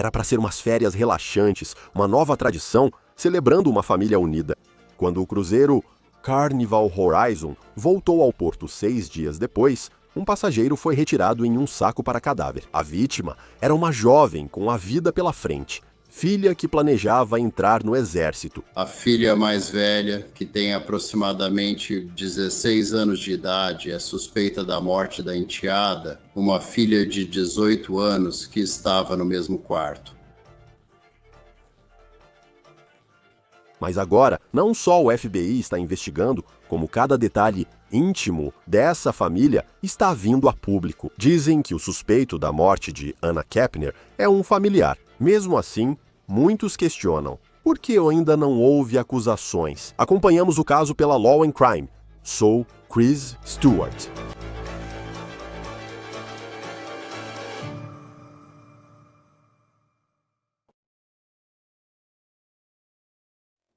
Era para ser umas férias relaxantes, uma nova tradição, celebrando uma família unida. Quando o cruzeiro Carnival Horizon voltou ao porto 6 dias depois, um passageiro foi retirado em um saco para cadáver. A vítima era uma jovem com a vida pela frente, filha que planejava entrar no exército. A filha mais velha, que tem aproximadamente 16 anos de idade, é suspeita da morte da enteada, uma filha de 18 anos que estava no mesmo quarto. Mas agora, não só o FBI está investigando, como cada detalhe íntimo dessa família está vindo a público. Dizem que o suspeito da morte de Anna Kepner é um familiar. Mesmo assim, muitos questionam. Por que ainda não houve acusações? Acompanhamos o caso pela Law and Crime. Sou Chris Stewart.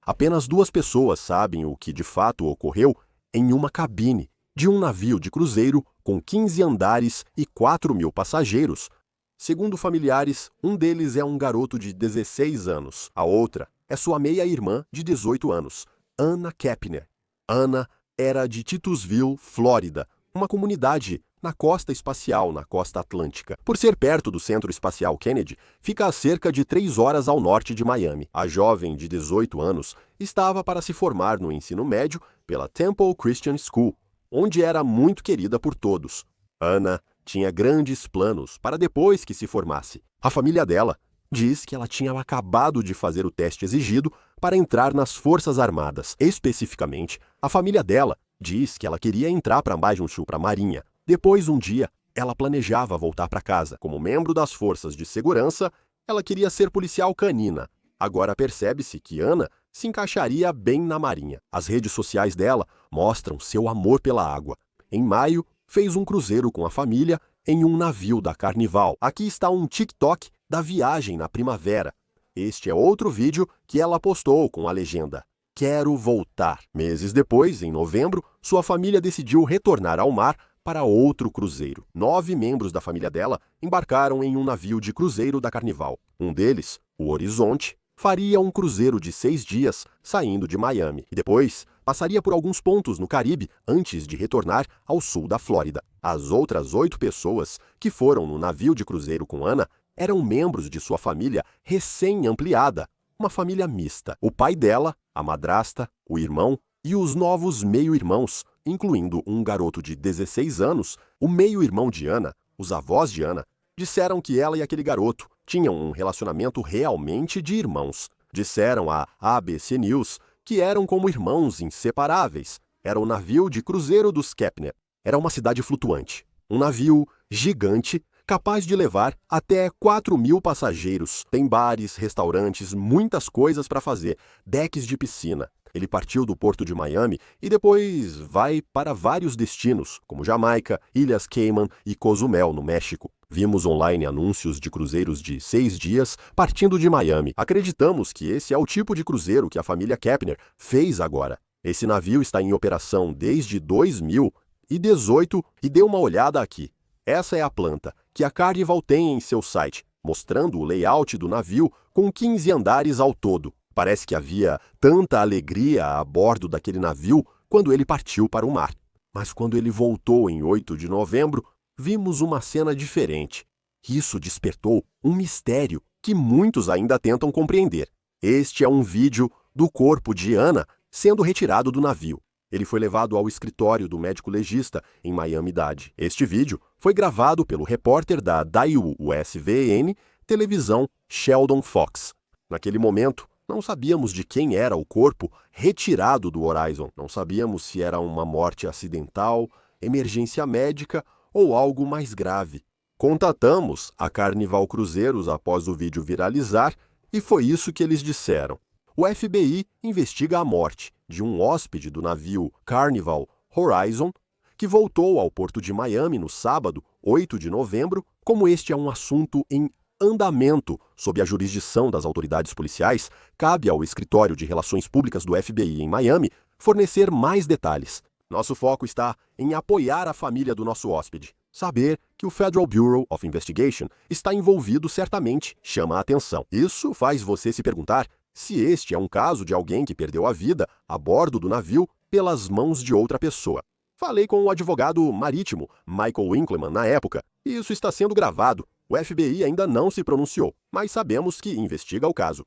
Apenas 2 pessoas sabem o que de fato ocorreu em uma cabine de um navio de cruzeiro com 15 andares e 4.000 passageiros. Segundo familiares, um deles é um garoto de 16 anos. A outra é sua meia-irmã de 18 anos, Anna Kepner. Anna era de Titusville, Flórida, uma comunidade na costa espacial, na costa atlântica. Por ser perto do Centro Espacial Kennedy, fica a cerca de 3 horas ao norte de Miami. A jovem de 18 anos estava para se formar no ensino médio pela Temple Christian School, onde era muito querida por todos. Anna tinha grandes planos para depois que se formasse. A família dela diz que ela tinha acabado de fazer o teste exigido para entrar nas Forças Armadas. Especificamente, a família dela diz que ela queria entrar para a Marinha. Depois, um dia, ela planejava voltar para casa. Como membro das forças de segurança, ela queria ser policial canina. Agora percebe-se que Anna se encaixaria bem na Marinha. As redes sociais dela mostram seu amor pela água. Em maio, fez um cruzeiro com a família em um navio da Carnival. Aqui está um TikTok da viagem na primavera. Este é outro vídeo que ela postou com a legenda: "Quero voltar". Meses depois, em novembro, sua família decidiu retornar ao mar para outro cruzeiro. 9 membros da família dela embarcaram em um navio de cruzeiro da Carnival. Um deles, o Horizonte, faria um cruzeiro de 6 dias saindo de Miami e depois passaria por alguns pontos no Caribe antes de retornar ao sul da Flórida. As outras 8 pessoas que foram no navio de cruzeiro com Anna eram membros de sua família recém-ampliada, uma família mista. O pai dela, a madrasta, o irmão e os novos meio-irmãos, incluindo um garoto de 16 anos, o meio-irmão de Anna, os avós de Anna, disseram que ela e aquele garoto tinham um relacionamento realmente de irmãos. Disseram à ABC News que eram como irmãos inseparáveis. Era o navio de cruzeiro dos Kepner. Era uma cidade flutuante. Um navio gigante, capaz de levar até 4.000 passageiros. Tem bares, restaurantes, muitas coisas para fazer, decks de piscina. Ele partiu do porto de Miami e depois vai para vários destinos, como Jamaica, Ilhas Cayman e Cozumel, no México. Vimos online anúncios de cruzeiros de 6 dias partindo de Miami. Acreditamos que esse é o tipo de cruzeiro que a família Kepner fez agora. Esse navio está em operação desde 2018 e dê uma olhada aqui. Essa é a planta que a Carnival tem em seu site, mostrando o layout do navio com 15 andares ao todo. Parece que havia tanta alegria a bordo daquele navio quando ele partiu para o mar. Mas quando ele voltou em 8 de novembro, vimos uma cena diferente. Isso despertou um mistério que muitos ainda tentam compreender. Este é um vídeo do corpo de Anna sendo retirado do navio. Ele foi levado ao escritório do médico legista em Miami-Dade. Este vídeo foi gravado pelo repórter da WSVN televisão Sheldon Fox. Naquele momento, não sabíamos de quem era o corpo retirado do Horizon. Não sabíamos se era uma morte acidental, emergência médica ou algo mais grave. Contatamos a Carnival Cruzeiros após o vídeo viralizar e foi isso que eles disseram. O FBI investiga a morte de um hóspede do navio Carnival Horizon que voltou ao porto de Miami no sábado, 8 de novembro. Como este é um assunto em andamento sob a jurisdição das autoridades policiais, cabe ao Escritório de Relações Públicas do FBI em Miami fornecer mais detalhes. Nosso foco está em apoiar a família do nosso hóspede. Saber que o Federal Bureau of Investigation está envolvido certamente chama a atenção. Isso faz você se perguntar se este é um caso de alguém que perdeu a vida a bordo do navio pelas mãos de outra pessoa. Falei com o advogado marítimo Michael Winkleman na época, e isso está sendo gravado. O FBI ainda não se pronunciou, mas sabemos que investiga o caso.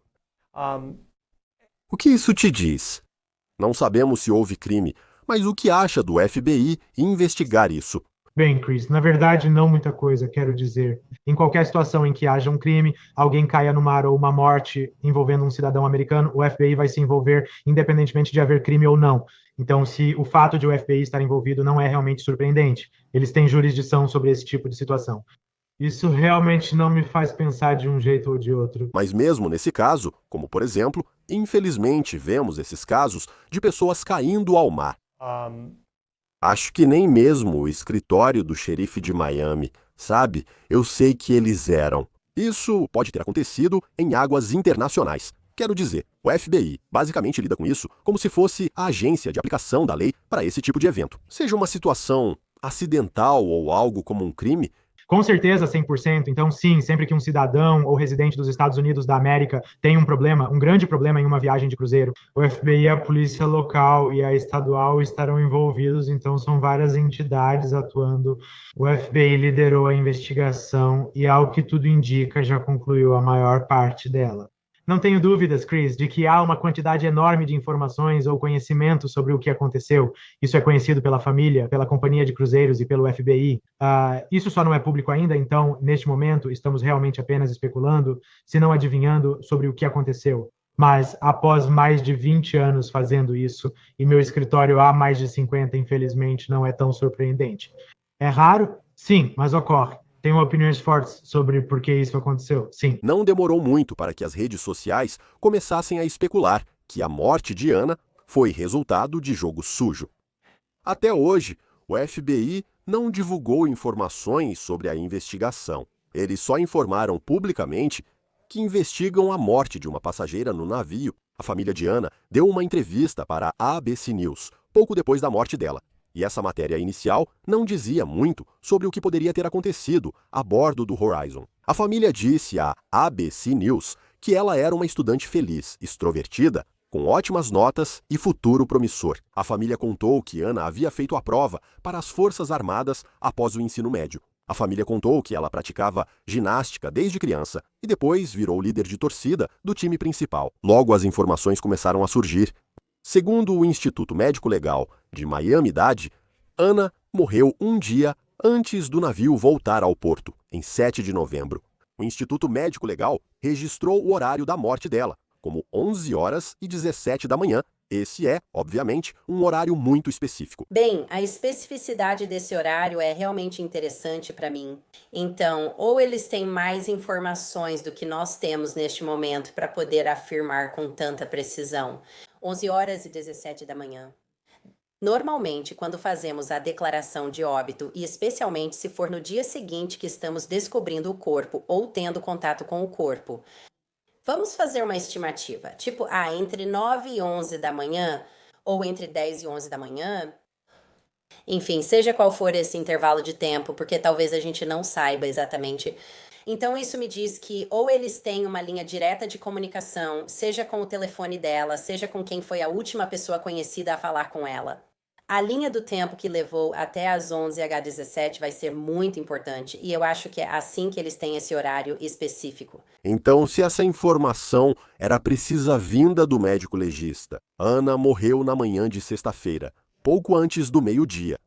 O que isso te diz? Não sabemos se houve crime, mas o que acha do FBI investigar isso? Bem, Chris, na verdade, não muita coisa, quero dizer. Em qualquer situação em que haja um crime, alguém caia no mar ou uma morte envolvendo um cidadão americano, o FBI vai se envolver independentemente de haver crime ou não. Então, se o fato de o FBI estar envolvido não é realmente surpreendente, eles têm jurisdição sobre esse tipo de situação. Isso realmente não me faz pensar de um jeito ou de outro. Mas mesmo nesse caso, como por exemplo, infelizmente vemos esses casos de pessoas caindo ao mar. Acho que nem mesmo o escritório do xerife de Miami, sabe? Eu sei que eles eram. Isso pode ter acontecido em águas internacionais. Quero dizer, o FBI basicamente lida com isso como se fosse a agência de aplicação da lei para esse tipo de evento. Seja uma situação acidental ou algo como um crime. Com certeza, 100%. Então, sim, sempre que um cidadão ou residente dos Estados Unidos da América tem um problema, um grande problema em uma viagem de cruzeiro, o FBI, a polícia local e a estadual estarão envolvidos, então são várias entidades atuando. O FBI liderou a investigação e, ao que tudo indica, já concluiu a maior parte dela. Não tenho dúvidas, Chris, de que há uma quantidade enorme de informações ou conhecimento sobre o que aconteceu. Isso é conhecido pela família, pela companhia de cruzeiros e pelo FBI. Isso só não é público ainda, então, neste momento, estamos realmente apenas especulando, se não adivinhando sobre o que aconteceu. Mas, após mais de 20 anos fazendo isso, e meu escritório há mais de 50, infelizmente, não é tão surpreendente. É raro? Sim, mas ocorre. Tenho opiniões fortes sobre por que isso aconteceu, sim. Não demorou muito para que as redes sociais começassem a especular que a morte de Ana foi resultado de jogo sujo. Até hoje, o FBI não divulgou informações sobre a investigação. Eles só informaram publicamente que investigam a morte de uma passageira no navio. A família de Ana deu uma entrevista para a ABC News pouco depois da morte dela. E essa matéria inicial não dizia muito sobre o que poderia ter acontecido a bordo do Horizon. A família disse à ABC News que ela era uma estudante feliz, extrovertida, com ótimas notas e futuro promissor. A família contou que Ana havia feito a prova para as Forças Armadas após o ensino médio. A família contou que ela praticava ginástica desde criança e depois virou líder de torcida do time principal. Logo as informações começaram a surgir. Segundo o Instituto Médico Legal de Miami-Dade, Ana morreu um dia antes do navio voltar ao porto, em 7 de novembro. O Instituto Médico Legal registrou o horário da morte dela, como 11 horas e 17 da manhã. Esse é, obviamente, um horário muito específico. Bem, a especificidade desse horário é realmente interessante para mim. Então, ou eles têm mais informações do que nós temos neste momento para poder afirmar com tanta precisão. 11 horas e 17 da manhã. Normalmente, quando fazemos a declaração de óbito, e especialmente se for no dia seguinte que estamos descobrindo o corpo ou tendo contato com o corpo, vamos fazer uma estimativa, tipo, entre 9 e 11 da manhã, ou entre 10 e 11 da manhã. Enfim, seja qual for esse intervalo de tempo, porque talvez a gente não saiba exatamente. Então, isso me diz que ou eles têm uma linha direta de comunicação, seja com o telefone dela, seja com quem foi a última pessoa conhecida a falar com ela. A linha do tempo que levou até as 11h17 vai ser muito importante, e eu acho que é assim que eles têm esse horário específico. Então, se essa informação era precisa vinda do médico legista, Ana morreu na manhã de sexta-feira, pouco antes do meio-dia.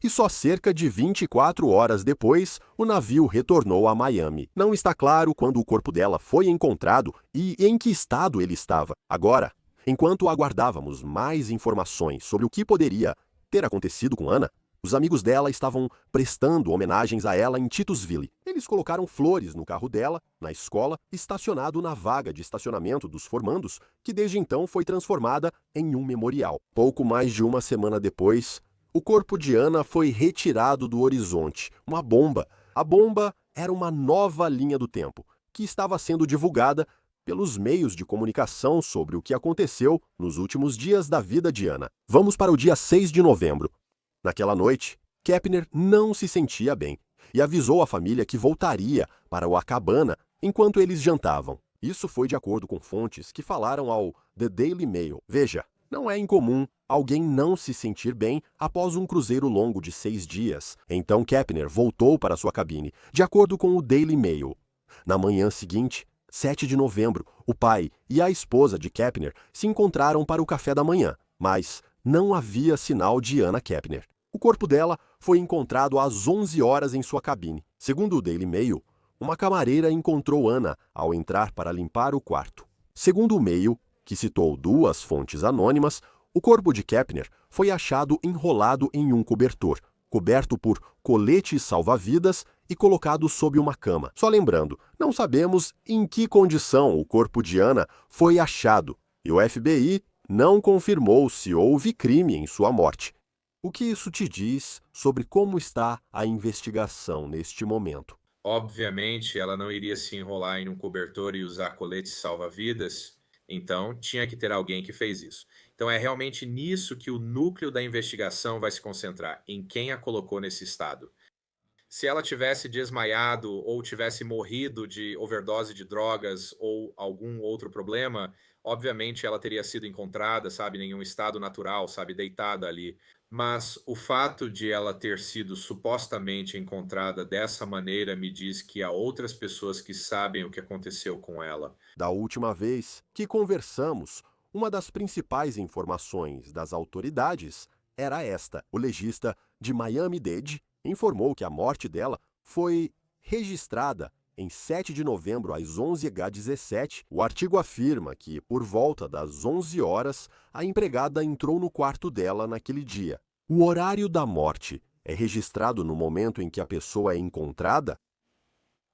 E só cerca de 24 horas depois, o navio retornou a Miami. Não está claro quando o corpo dela foi encontrado e em que estado ele estava. Agora, enquanto aguardávamos mais informações sobre o que poderia ter acontecido com Ana, os amigos dela estavam prestando homenagens a ela em Titusville. Eles colocaram flores no carro dela, na escola, estacionado na vaga de estacionamento dos formandos, que desde então foi transformada em um memorial. Pouco mais de uma semana depois, o corpo de Ana foi retirado do horizonte. Uma bomba. A bomba era uma nova linha do tempo, que estava sendo divulgada pelos meios de comunicação sobre o que aconteceu nos últimos dias da vida de Ana. Vamos para o dia 6 de novembro. Naquela noite, Kepner não se sentia bem. e avisou a família que voltaria para a cabana enquanto eles jantavam. Isso foi de acordo com fontes que falaram ao The Daily Mail. Veja, não é incomum alguém não se sentir bem após um cruzeiro longo de 6 dias. Então Kepner voltou para sua cabine, de acordo com o Daily Mail. Na manhã seguinte, 7 de novembro, o pai e a esposa de Kepner se encontraram para o café da manhã, mas não havia sinal de Anna Kepner. O corpo dela foi encontrado às 11 horas em sua cabine. Segundo o Daily Mail, uma camareira encontrou Anna ao entrar para limpar o quarto. Segundo o Mail, que citou 2 fontes anônimas, o corpo de Kepner foi achado enrolado em um cobertor, coberto por coletes salva-vidas e colocado sob uma cama. Só lembrando, não sabemos em que condição o corpo de Anna foi achado, e o FBI não confirmou se houve crime em sua morte. O que isso te diz sobre como está a investigação neste momento? Obviamente, ela não iria se enrolar em um cobertor e usar coletes salva-vidas, então tinha que ter alguém que fez isso. Então é realmente nisso que o núcleo da investigação vai se concentrar, em quem a colocou nesse estado. Se ela tivesse desmaiado ou tivesse morrido de overdose de drogas ou algum outro problema, obviamente ela teria sido encontrada, sabe, em um estado natural, sabe, deitada ali. Mas o fato de ela ter sido supostamente encontrada dessa maneira me diz que há outras pessoas que sabem o que aconteceu com ela. Da última vez que conversamos, uma das principais informações das autoridades era esta. O legista de Miami-Dade informou que a morte dela foi registrada em 7 de novembro às 11h17. O artigo afirma que, por volta das 11 horas, a empregada entrou no quarto dela naquele dia. O horário da morte é registrado no momento em que a pessoa é encontrada?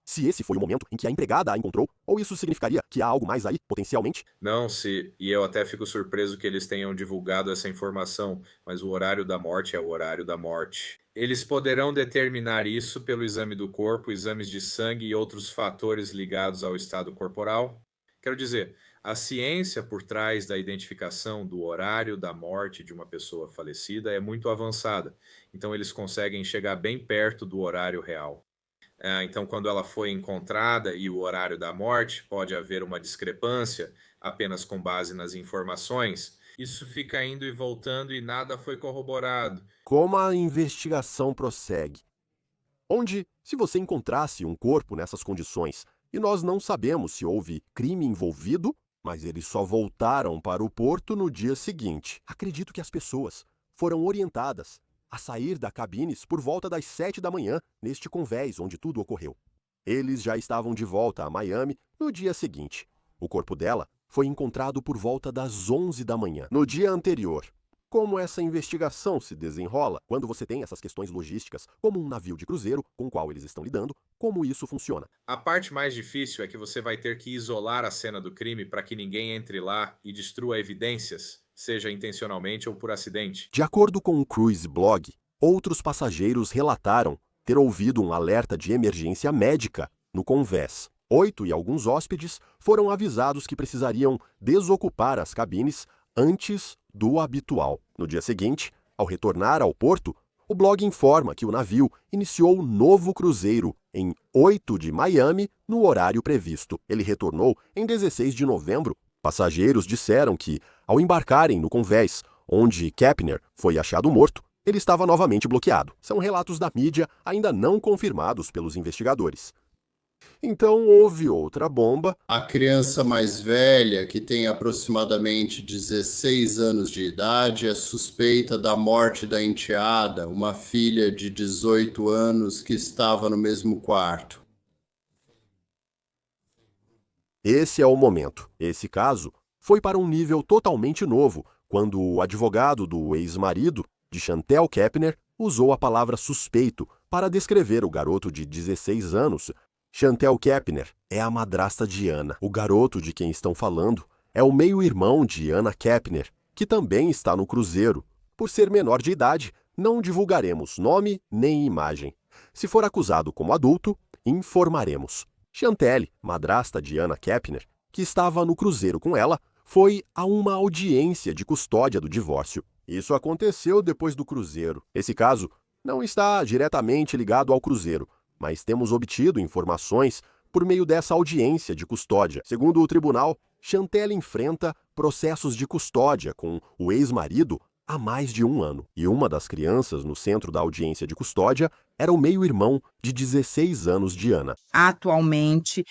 Se esse foi o momento em que a empregada a encontrou, ou isso significaria que há algo mais aí, potencialmente? Não, e eu até fico surpreso que eles tenham divulgado essa informação, mas o horário da morte é o horário da morte. Eles poderão determinar isso pelo exame do corpo, exames de sangue e outros fatores ligados ao estado corporal. Quero dizer, a ciência por trás da identificação do horário da morte de uma pessoa falecida é muito avançada, então eles conseguem chegar bem perto do horário real. Então, quando ela foi encontrada e o horário da morte, pode haver uma discrepância apenas com base nas informações. Isso fica indo e voltando e nada foi corroborado. Como a investigação prossegue? Onde, se você encontrasse um corpo nessas condições, e nós não sabemos se houve crime envolvido, mas eles só voltaram para o porto no dia seguinte. Acredito que as pessoas foram orientadas a sair da cabines por volta das 7 da manhã, neste convés onde tudo ocorreu. Eles já estavam de volta a Miami no dia seguinte. O corpo dela foi encontrado por volta das 11 da manhã, no dia anterior. Como essa investigação se desenrola quando você tem essas questões logísticas, como um navio de cruzeiro com o qual eles estão lidando, como isso funciona? A parte mais difícil é que você vai ter que isolar a cena do crime para que ninguém entre lá e destrua evidências, seja intencionalmente ou por acidente. De acordo com o Cruise Blog, outros passageiros relataram ter ouvido um alerta de emergência médica no convés. 8 e alguns hóspedes foram avisados que precisariam desocupar as cabines antes do habitual. No dia seguinte, ao retornar ao porto, o blog informa que o navio iniciou um novo cruzeiro em 8 de Miami no horário previsto. Ele retornou em 16 de novembro. Passageiros disseram que, ao embarcarem no convés, onde Kepner foi achado morto, ele estava novamente bloqueado. São relatos da mídia ainda não confirmados pelos investigadores. Então houve outra bomba. A criança mais velha, que tem aproximadamente 16 anos de idade, é suspeita da morte da enteada, uma filha de 18 anos que estava no mesmo quarto. Esse é o momento. Esse caso foi para um nível totalmente novo, quando o advogado do ex-marido de Chantel Kepner usou a palavra suspeito para descrever o garoto de 16 anos. Chantel Kepner é a madrasta de Anna. O garoto de quem estão falando é o meio-irmão de Anna Kepner, que também está no cruzeiro. Por ser menor de idade, não divulgaremos nome nem imagem. Se for acusado como adulto, informaremos. Chantelle, madrasta de Anna Kepner, que estava no cruzeiro com ela, foi a uma audiência de custódia do divórcio. Isso aconteceu depois do cruzeiro. Esse caso não está diretamente ligado ao cruzeiro, mas temos obtido informações por meio dessa audiência de custódia. Segundo o tribunal, Chantel enfrenta processos de custódia com o ex-marido há mais de 1 ano. E uma das crianças no centro da audiência de custódia era o meio-irmão de 16 anos de Ana. Atualmente,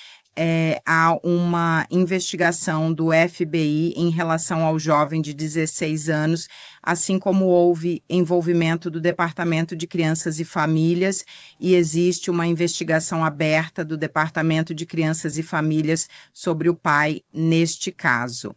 há uma investigação do FBI em relação ao jovem de 16 anos, assim como houve envolvimento do Departamento de Crianças e Famílias, e existe uma investigação aberta do Departamento de Crianças e Famílias sobre o pai neste caso.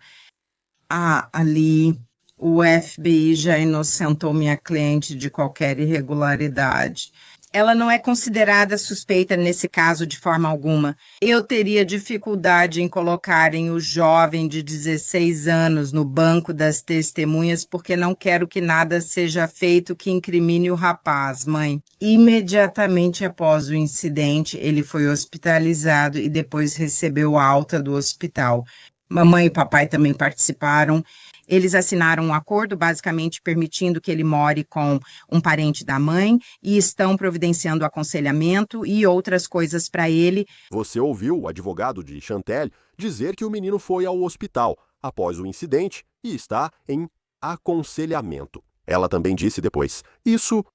Ali, o FBI já inocentou minha cliente de qualquer irregularidade. Ela não é considerada suspeita nesse caso de forma alguma. Eu teria dificuldade em colocarem o jovem de 16 anos no banco das testemunhas porque não quero que nada seja feito que incrimine o rapaz, mãe. Imediatamente após o incidente, ele foi hospitalizado e depois recebeu alta do hospital. Mamãe e papai também participaram. Eles assinaram um acordo, basicamente permitindo que ele more com um parente da mãe e estão providenciando aconselhamento e outras coisas para ele. Você ouviu o advogado de Chantel dizer que o menino foi ao hospital após o incidente e está em aconselhamento. Ela também disse depois: isso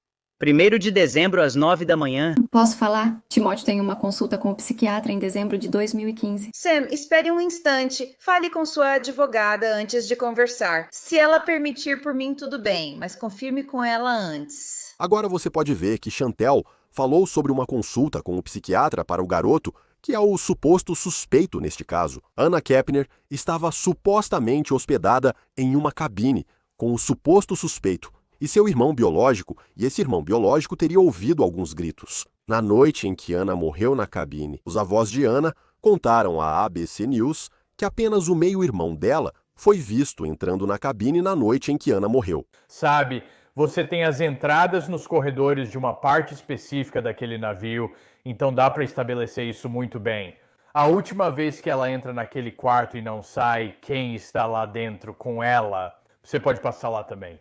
1º de dezembro, às 9 da manhã. Posso falar? Timóteo tem uma consulta com o psiquiatra em dezembro de 2015. Sam, espere um instante. Fale com sua advogada antes de conversar. Se ela permitir por mim, tudo bem, mas confirme com ela antes. Agora você pode ver que Chantel falou sobre uma consulta com o psiquiatra para o garoto, que é o suposto suspeito neste caso. Anna Kepner estava supostamente hospedada em uma cabine com o suposto suspeito e seu irmão biológico, e esse irmão biológico teria ouvido alguns gritos. Na noite em que Ana morreu na cabine, os avós de Ana contaram à ABC News que apenas o meio-irmão dela foi visto entrando na cabine na noite em que Ana morreu. Sabe, você tem as entradas nos corredores de uma parte específica daquele navio, então dá para estabelecer isso muito bem. A última vez que ela entra naquele quarto e não sai, quem está lá dentro com ela, você pode passar lá também.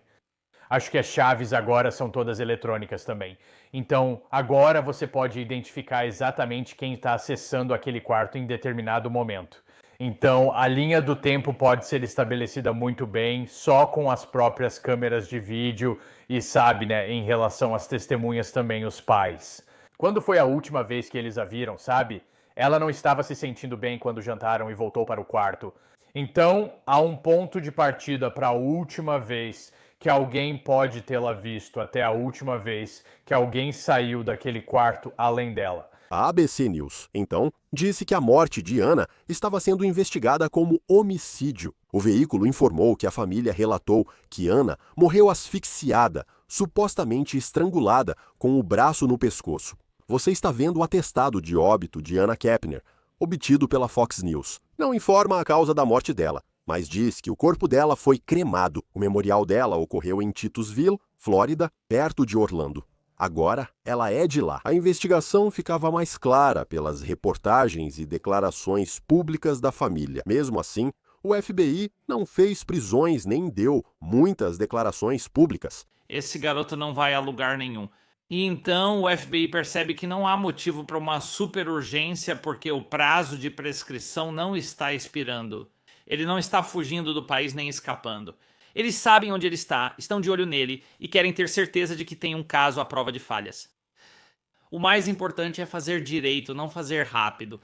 Acho que as chaves agora são todas eletrônicas também. Então, agora você pode identificar exatamente quem está acessando aquele quarto em determinado momento. Então, a linha do tempo pode ser estabelecida muito bem, só com as próprias câmeras de vídeo e, sabe, né, em relação às testemunhas também, os pais. Quando foi a última vez que eles a viram, sabe? Ela não estava se sentindo bem quando jantaram e voltou para o quarto. Então, há um ponto de partida para a última vez que alguém pode tê-la visto até a última vez que alguém saiu daquele quarto além dela. A ABC News, então, disse que a morte de Ana estava sendo investigada como homicídio. O veículo informou que a família relatou que Ana morreu asfixiada, supostamente estrangulada, com o braço no pescoço. Você está vendo o atestado de óbito de Anna Kepner, obtido pela Fox News. Não informa a causa da morte dela, mas diz que o corpo dela foi cremado. O memorial dela ocorreu em Titusville, Flórida, perto de Orlando. Agora, ela é de lá. A investigação ficava mais clara pelas reportagens e declarações públicas da família. Mesmo assim, o FBI não fez prisões nem deu muitas declarações públicas. Esse garoto não vai a lugar nenhum. E então o FBI percebe que não há motivo para uma super urgência porque o prazo de prescrição não está expirando. Ele não está fugindo do país nem escapando. Eles sabem onde ele está, estão de olho nele e querem ter certeza de que tem um caso à prova de falhas. O mais importante é fazer direito, não fazer rápido.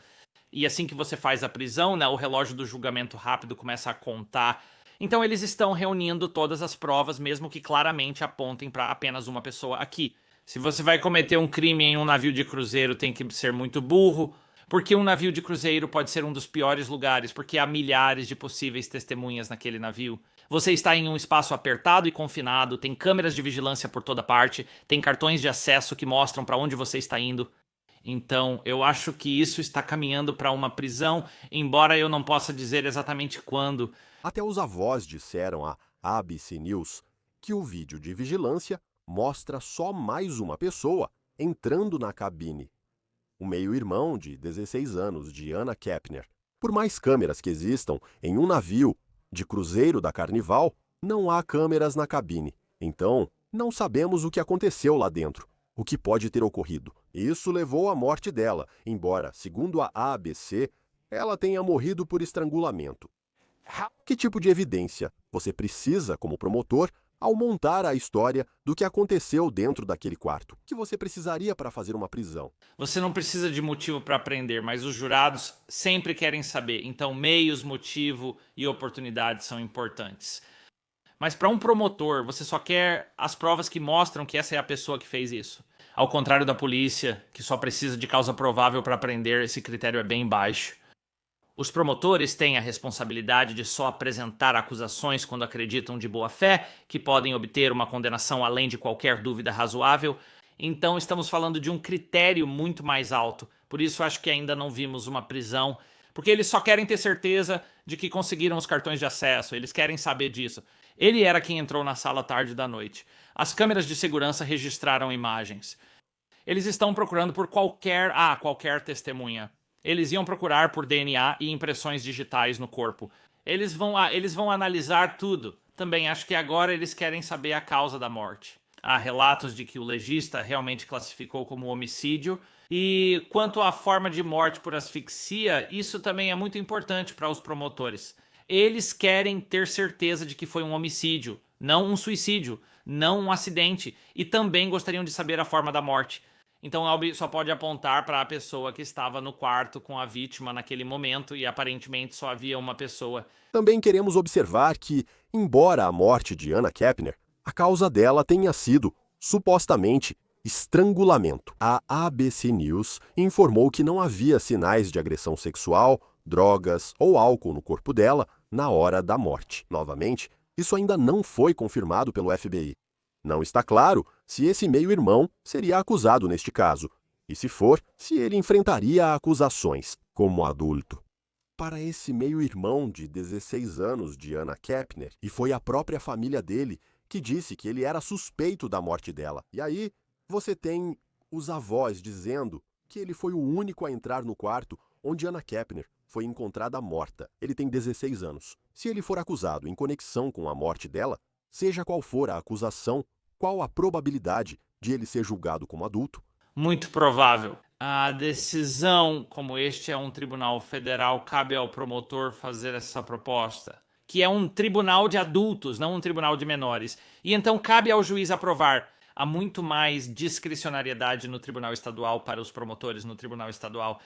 E assim que você faz a prisão, né, o relógio do julgamento rápido começa a contar. Então eles estão reunindo todas as provas, mesmo que claramente apontem para apenas uma pessoa aqui. Se você vai cometer um crime em um navio de cruzeiro, tem que ser muito burro. Porque um navio de cruzeiro pode ser um dos piores lugares, porque há milhares de possíveis testemunhas naquele navio. Você está em um espaço apertado e confinado, tem câmeras de vigilância por toda parte, tem cartões de acesso que mostram para onde você está indo. Então, eu acho que isso está caminhando para uma prisão, embora eu não possa dizer exatamente quando. Até os avós disseram à ABC News que o vídeo de vigilância mostra só mais uma pessoa entrando na cabine. O meio-irmão de 16 anos de Anna Kepner. Por mais câmeras que existam em um navio de cruzeiro da Carnival, não há câmeras na cabine. Então, não sabemos o que aconteceu lá dentro, o que pode ter ocorrido. Isso levou à morte dela, embora, segundo a ABC, ela tenha morrido por estrangulamento. Que tipo de evidência você precisa, como promotor, ao montar a história do que aconteceu dentro daquele quarto? Que você precisaria para fazer uma prisão? Você não precisa de motivo para prender, mas os jurados sempre querem saber. Então, meios, motivo e oportunidade são importantes. Mas para um promotor, você só quer as provas que mostram que essa é a pessoa que fez isso. Ao contrário da polícia, que só precisa de causa provável para prender, esse critério é bem baixo. Os promotores têm a responsabilidade de só apresentar acusações quando acreditam de boa fé, que podem obter uma condenação além de qualquer dúvida razoável. Então estamos falando de um critério muito mais alto. Por isso acho que ainda não vimos uma prisão, porque eles só querem ter certeza de que conseguiram os cartões de acesso, eles querem saber disso. Ele era quem entrou na sala tarde da noite. As câmeras de segurança registraram imagens. Eles estão procurando por qualquer testemunha. Eles iam procurar por DNA e impressões digitais no corpo. Eles vão analisar tudo. Também acho que agora eles querem saber a causa da morte. Há relatos de que o legista realmente classificou como homicídio. E quanto à forma de morte por asfixia, isso também é muito importante para os promotores. Eles querem ter certeza de que foi um homicídio, não um suicídio, não um acidente. E também gostariam de saber a forma da morte. Então o Albi só pode apontar para a pessoa que estava no quarto com a vítima naquele momento e aparentemente só havia uma pessoa. Também queremos observar que, embora a morte de Anna Kepner, a causa dela tenha sido, supostamente, estrangulamento. A ABC News informou que não havia sinais de agressão sexual, drogas ou álcool no corpo dela na hora da morte. Novamente, isso ainda não foi confirmado pelo FBI. Não está claro se esse meio-irmão seria acusado neste caso, e se for, se ele enfrentaria acusações como adulto. Para esse meio-irmão de 16 anos de Anna Kepner, e foi a própria família dele que disse que ele era suspeito da morte dela. E aí, você tem os avós dizendo que ele foi o único a entrar no quarto onde Anna Kepner foi encontrada morta. Ele tem 16 anos. Se ele for acusado em conexão com a morte dela, seja qual for a acusação, qual a probabilidade de ele ser julgado como adulto? Muito provável. A decisão, como este é um tribunal federal, cabe ao promotor fazer essa proposta, que é um tribunal de adultos, não um tribunal de menores. E então cabe ao juiz aprovar. Há muito mais discricionariedade no tribunal estadual para os promotores no tribunal estadual.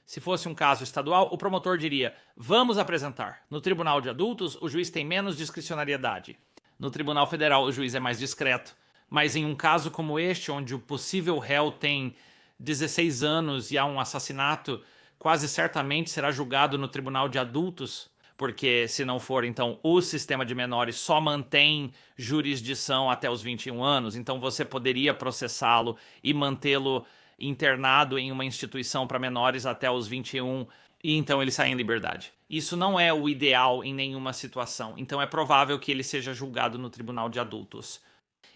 Se fosse um caso estadual, o promotor diria, vamos apresentar. No tribunal de adultos, o juiz tem menos discricionariedade. No Tribunal Federal, o juiz é mais discreto. Mas em um caso como este, onde o possível réu tem 16 anos e há um assassinato, quase certamente será julgado no Tribunal de Adultos, porque se não for, então, o sistema de menores só mantém jurisdição até os 21 anos, então você poderia processá-lo e mantê-lo internado em uma instituição para menores até os 21 e então ele sai em liberdade. Isso não é o ideal em nenhuma situação, então é provável que ele seja julgado no tribunal de adultos.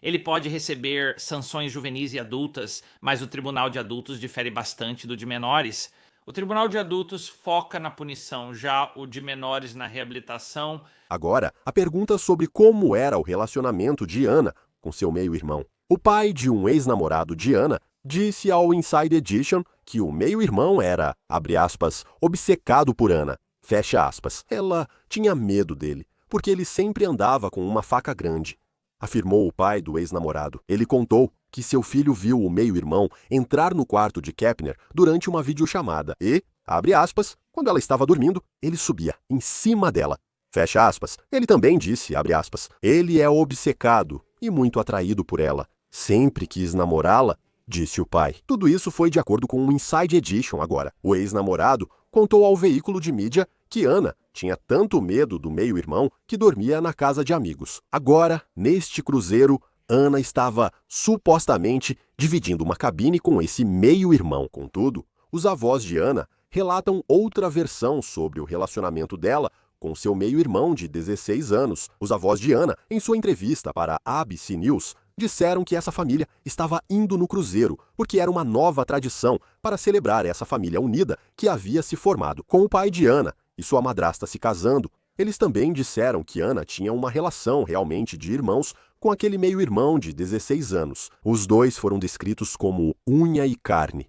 Ele pode receber sanções juvenis e adultas, mas o tribunal de adultos difere bastante do de menores. O tribunal de adultos foca na punição, já o de menores na reabilitação. Agora, a pergunta sobre como era o relacionamento de Anna com seu meio-irmão. O pai de um ex-namorado de Anna disse ao Inside Edition que o meio-irmão era, abre aspas, obcecado por Anna, fecha aspas. Ela tinha medo dele, porque ele sempre andava com uma faca grande, afirmou o pai do ex-namorado. Ele contou que seu filho viu o meio-irmão entrar no quarto de Kepner durante uma videochamada e, abre aspas, quando ela estava dormindo, ele subia em cima dela, fecha aspas. Ele também disse, abre aspas, ele é obcecado e muito atraído por ela. Sempre quis namorá-la, disse o pai. Tudo isso foi de acordo com o Inside Edition agora. O ex-namorado contou ao veículo de mídia que Anna tinha tanto medo do meio-irmão que dormia na casa de amigos. Agora, neste cruzeiro, Anna estava supostamente dividindo uma cabine com esse meio-irmão. Contudo, os avós de Anna relatam outra versão sobre o relacionamento dela com seu meio-irmão de 16 anos. Os avós de Anna, em sua entrevista para a ABC News, disseram que essa família estava indo no cruzeiro porque era uma nova tradição para celebrar essa família unida que havia se formado. Com o pai de Anna e sua madrasta se casando, eles também disseram que Anna tinha uma relação realmente de irmãos com aquele meio-irmão de 16 anos. Os dois foram descritos como unha e carne.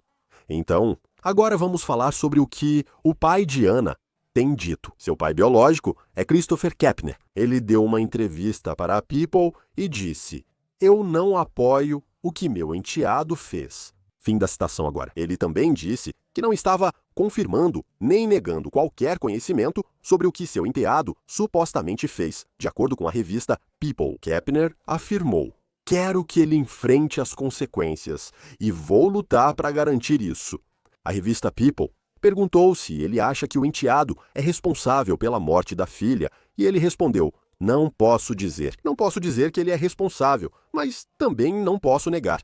Então, agora vamos falar sobre o que o pai de Anna tem dito. Seu pai biológico é Christopher Kepner. Ele deu uma entrevista para a People e disse: "Eu não apoio o que meu enteado fez." Fim da citação agora. Ele também disse que não estava confirmando nem negando qualquer conhecimento sobre o que seu enteado supostamente fez. De acordo com a revista People, Kepner afirmou: "Quero que ele enfrente as consequências e vou lutar para garantir isso." A revista People perguntou se ele acha que o enteado é responsável pela morte da filha e ele respondeu: "Não posso dizer. Não posso dizer que ele é responsável, mas também não posso negar.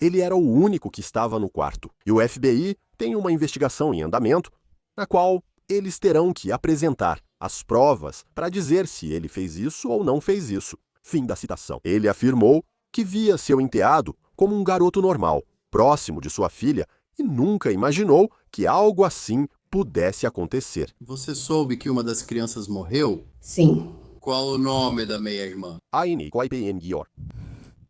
Ele era o único que estava no quarto. E o FBI tem uma investigação em andamento, na qual eles terão que apresentar as provas para dizer se ele fez isso ou não fez isso." Fim da citação. Ele afirmou que via seu enteado como um garoto normal, próximo de sua filha, e nunca imaginou que algo assim pudesse acontecer. Você soube que uma das crianças morreu? Sim. Qual o nome da meia-irmã? Aine Koipen-Gior.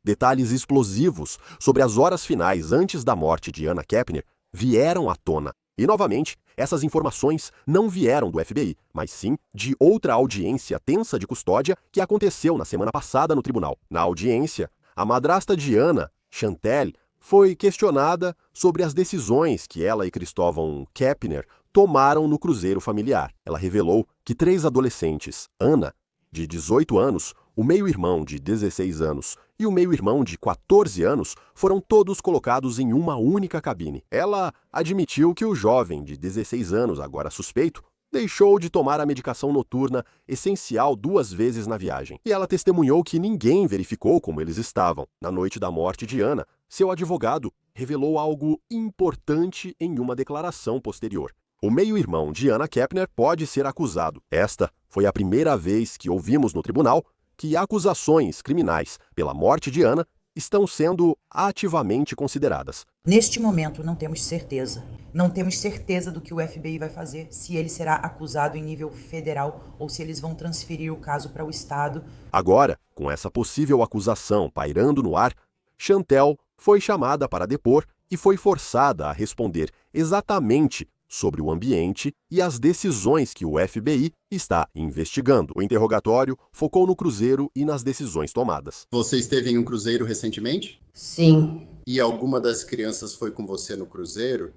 Detalhes explosivos sobre as horas finais antes da morte de Anna Kepner vieram à tona. E, novamente, essas informações não vieram do FBI, mas sim de outra audiência tensa de custódia que aconteceu na semana passada no tribunal. Na audiência, a madrasta de Anna, Chantel, foi questionada sobre as decisões que ela e Cristóvão Kepner tomaram no cruzeiro familiar. Ela revelou que 3 adolescentes, Anna, de 18 anos, o meio-irmão de 16 anos e o meio-irmão de 14 anos foram todos colocados em uma única cabine. Ela admitiu que o jovem de 16 anos, agora suspeito, deixou de tomar a medicação noturna essencial 2 vezes na viagem. E ela testemunhou que ninguém verificou como eles estavam. Na noite da morte de Anna, seu advogado revelou algo importante em uma declaração posterior. O meio-irmão de Anna Kepner pode ser acusado. Esta foi a primeira vez que ouvimos no tribunal que acusações criminais pela morte de Anna estão sendo ativamente consideradas. Neste momento, não temos certeza. Não temos certeza do que o FBI vai fazer, se ele será acusado em nível federal ou se eles vão transferir o caso para o estado. Agora, com essa possível acusação pairando no ar, Chantel foi chamada para depor e foi forçada a responder exatamente sobre o ambiente e as decisões que o FBI está investigando. O interrogatório focou no cruzeiro e nas decisões tomadas. Você esteve em um cruzeiro recentemente? Sim. E alguma das crianças foi com você no cruzeiro?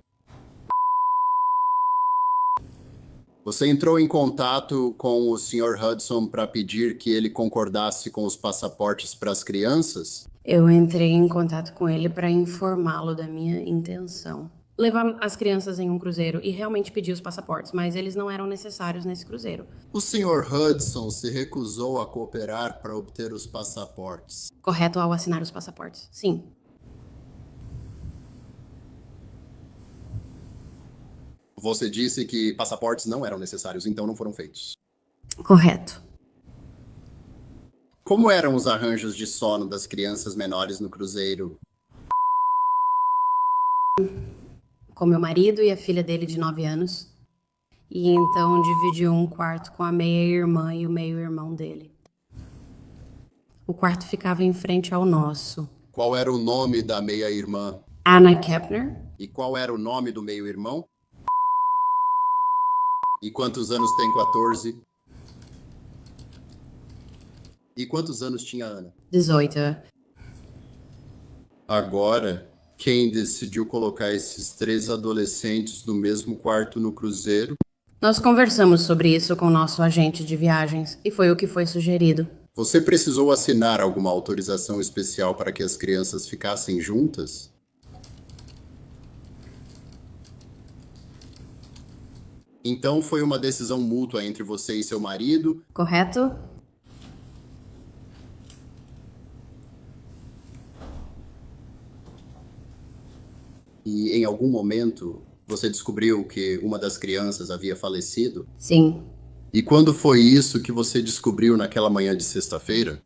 Você entrou em contato com o Sr. Hudson para pedir que ele concordasse com os passaportes para as crianças? Eu entrei em contato com ele para informá-lo da minha intenção. Levar as crianças em um cruzeiro e realmente pedir os passaportes, mas eles não eram necessários nesse cruzeiro. O Sr. Hudson se recusou a cooperar para obter os passaportes. Correto ao assinar os passaportes, sim. Você disse que passaportes não eram necessários, então não foram feitos. Correto. Como eram os arranjos de sono das crianças menores no cruzeiro? Com meu marido e a filha dele de 9 anos. E então dividiu um quarto com a meia-irmã e o meio-irmão dele. O quarto ficava em frente ao nosso. Qual era o nome da meia-irmã? Anna Kepner. E qual era o nome do meio-irmão? E quantos anos tem 14? E quantos anos tinha Ana? 18. Agora, quem decidiu colocar esses 3 adolescentes no mesmo quarto no cruzeiro? Nós conversamos sobre isso com o nosso agente de viagens e foi o que foi sugerido. Você precisou assinar alguma autorização especial para que as crianças ficassem juntas? Então foi uma decisão mútua entre você e seu marido? Correto? E em algum momento você descobriu que uma das crianças havia falecido? Sim. E quando foi isso que você descobriu naquela manhã de sexta-feira?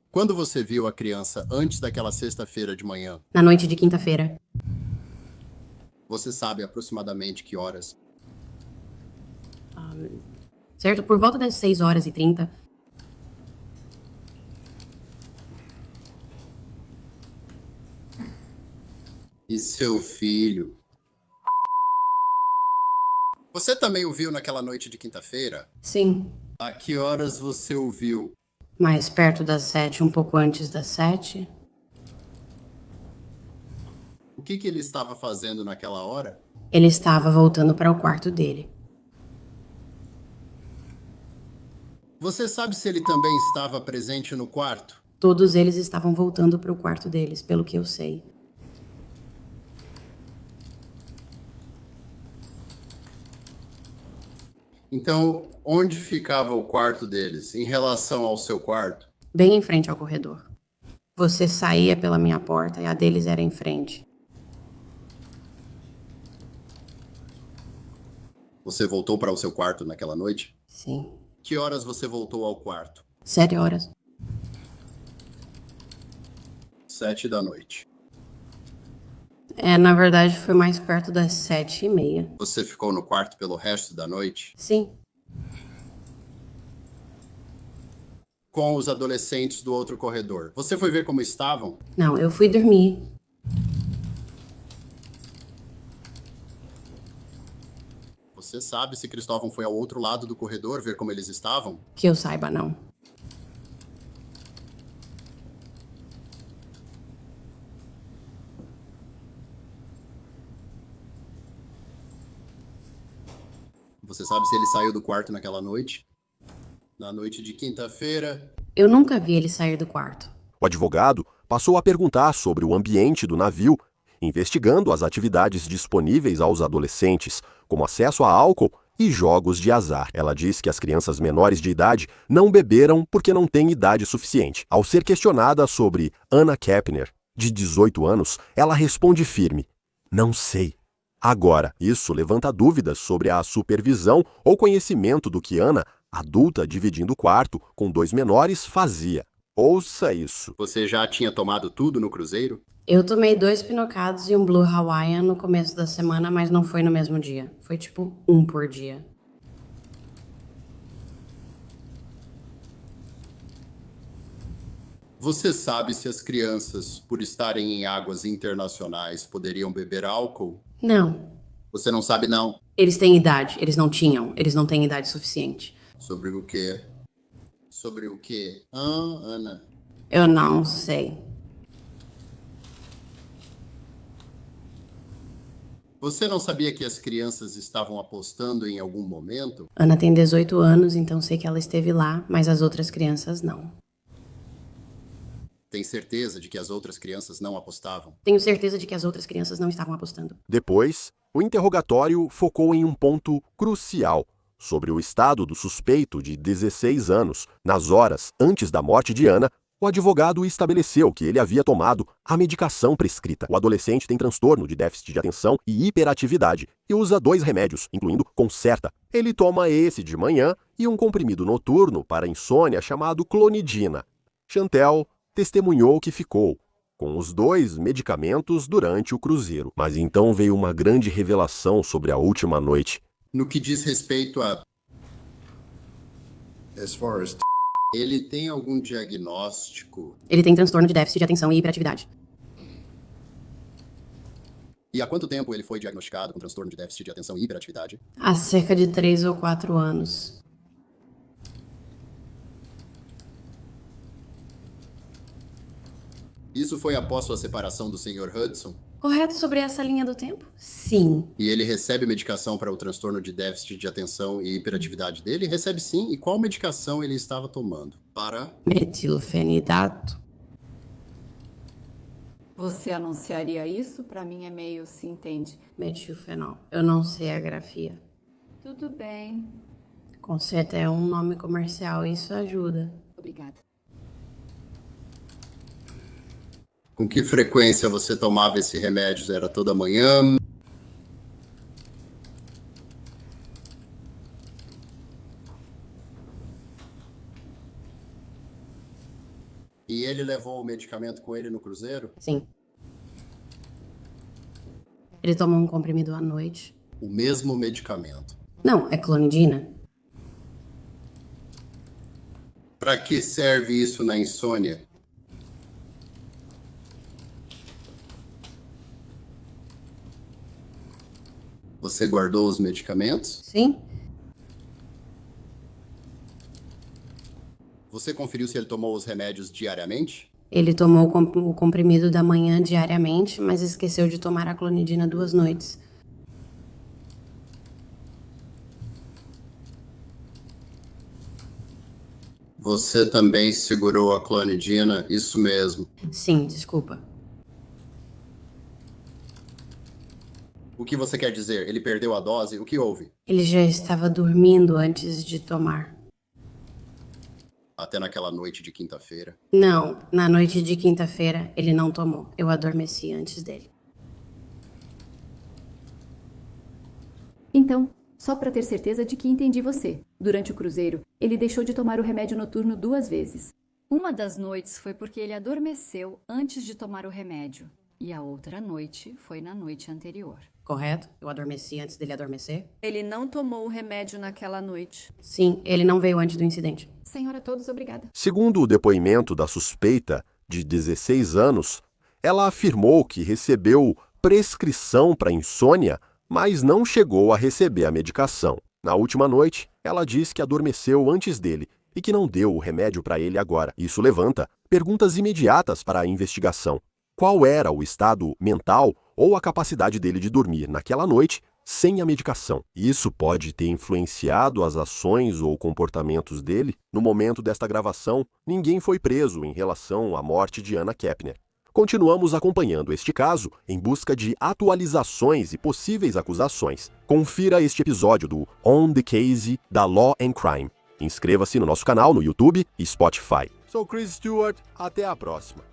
Quando você viu a criança antes daquela sexta-feira de manhã? Na noite de quinta-feira. Você sabe aproximadamente que horas? certo? Por volta das 6h30. E seu filho? Você também o viu naquela noite de quinta-feira? Sim, A que horas você o viu? mais perto das 7, um pouco antes das 7. O que ele estava fazendo naquela hora? Ele estava voltando para o quarto dele. Você sabe se ele também estava presente no quarto? Todos eles estavam voltando para o quarto deles, pelo que eu sei. Então, onde ficava o quarto deles em relação ao seu quarto? Bem em frente ao corredor. Você saía pela minha porta e a deles era em frente. Você voltou para o seu quarto naquela noite? Sim. Que horas você voltou ao quarto? 7 horas. 7 da noite. Na verdade, foi mais perto das 7h30. Você ficou no quarto pelo resto da noite? Sim. Com os adolescentes do outro corredor. Você foi ver como estavam? Não, eu fui dormir. Você sabe se Cristóvão foi ao outro lado do corredor ver como eles estavam? Que eu saiba, não. Você sabe se ele saiu do quarto naquela noite? Na noite de quinta-feira? Eu nunca vi ele sair do quarto. O advogado passou a perguntar sobre o ambiente do navio, investigando as atividades disponíveis aos adolescentes, como acesso a álcool e jogos de azar. Ela diz que as crianças menores de idade não beberam porque não têm idade suficiente. Ao ser questionada sobre Anna Kepner, de 18 anos, ela responde firme: "Não sei." Agora, isso levanta dúvidas sobre a supervisão ou conhecimento do que Anna, adulta dividindo o quarto com 2 menores, fazia. Ouça isso. Você já tinha tomado tudo no cruzeiro? Eu tomei 2 pinocados e um Blue Hawaiian no começo da semana, mas não foi no mesmo dia. Foi tipo 1 por dia. Você sabe se as crianças, por estarem em águas internacionais, poderiam beber álcool? Não. Você não sabe, não? Eles têm idade. Eles não têm idade suficiente. Sobre o quê? Sobre o quê? Ana? Eu não sei. Você não sabia que as crianças estavam apostando em algum momento? Ana tem 18 anos, então sei que ela esteve lá, mas as outras crianças não. Tem certeza de que as outras crianças não apostavam? Tenho certeza de que as outras crianças não estavam apostando. Depois, o interrogatório focou em um ponto crucial sobre o estado do suspeito de 16 anos. Nas horas antes da morte de Ana, o advogado estabeleceu que ele havia tomado a medicação prescrita. O adolescente tem transtorno de déficit de atenção e hiperatividade e usa 2 remédios, incluindo Concerta. Ele toma esse de manhã e um comprimido noturno para insônia chamado clonidina. Chantel testemunhou que ficou com os 2 medicamentos durante o cruzeiro. Mas então veio uma grande revelação sobre a última noite. No que diz respeito a... Ele tem algum diagnóstico? Ele tem transtorno de déficit de atenção e hiperatividade. E há quanto tempo ele foi diagnosticado com transtorno de déficit de atenção e hiperatividade? Há cerca de 3 ou 4 anos. Isso foi após sua separação do Sr. Hudson? Correto sobre essa linha do tempo? Sim. E ele recebe medicação para o transtorno de déficit de atenção e hiperatividade dele? Recebe sim. E qual medicação ele estava tomando? Para? Metilfenidato. Você anunciaria isso? Pra mim é meio se entende. Metilfenol. Eu não sei a grafia. Tudo bem. Concerta é um nome comercial, isso ajuda. Obrigada. Com que frequência você tomava esse remédio? Era toda manhã? E ele levou o medicamento com ele no cruzeiro? Sim. Ele tomou um comprimido à noite. O mesmo medicamento? Não, é clonidina. Para que serve isso na insônia? Você guardou os medicamentos? Sim. Você conferiu se ele tomou os remédios diariamente? Ele tomou o comprimido da manhã diariamente, mas esqueceu de tomar a clonidina 2 noites. Você também segurou a clonidina? Isso mesmo. Sim, desculpa. O que você quer dizer? Ele perdeu a dose? O que houve? Ele já estava dormindo antes de tomar. Até naquela noite de quinta-feira. Não, na noite de quinta-feira ele não tomou. Eu adormeci antes dele. Então, só para ter certeza de que entendi você. Durante o cruzeiro, ele deixou de tomar o remédio noturno 2 vezes. Uma das noites foi porque ele adormeceu antes de tomar o remédio. E a outra noite foi na noite anterior. Correto? Eu adormeci antes dele adormecer? Ele não tomou o remédio naquela noite. Sim, ele não veio antes do incidente. Senhora, todos, obrigada. Segundo o depoimento da suspeita, de 16 anos, ela afirmou que recebeu prescrição para insônia, mas não chegou a receber a medicação. Na última noite, ela diz que adormeceu antes dele e que não deu o remédio para ele agora. Isso levanta perguntas imediatas para a investigação. Qual era o estado mental ou a capacidade dele de dormir naquela noite sem a medicação? Isso pode ter influenciado as ações ou comportamentos dele? No momento desta gravação, ninguém foi preso em relação à morte de Anna Kepner. Continuamos acompanhando este caso em busca de atualizações e possíveis acusações. Confira este episódio do On the Case da Law and Crime. Inscreva-se no nosso canal no YouTube e Spotify. Sou Chris Stewart, até a próxima.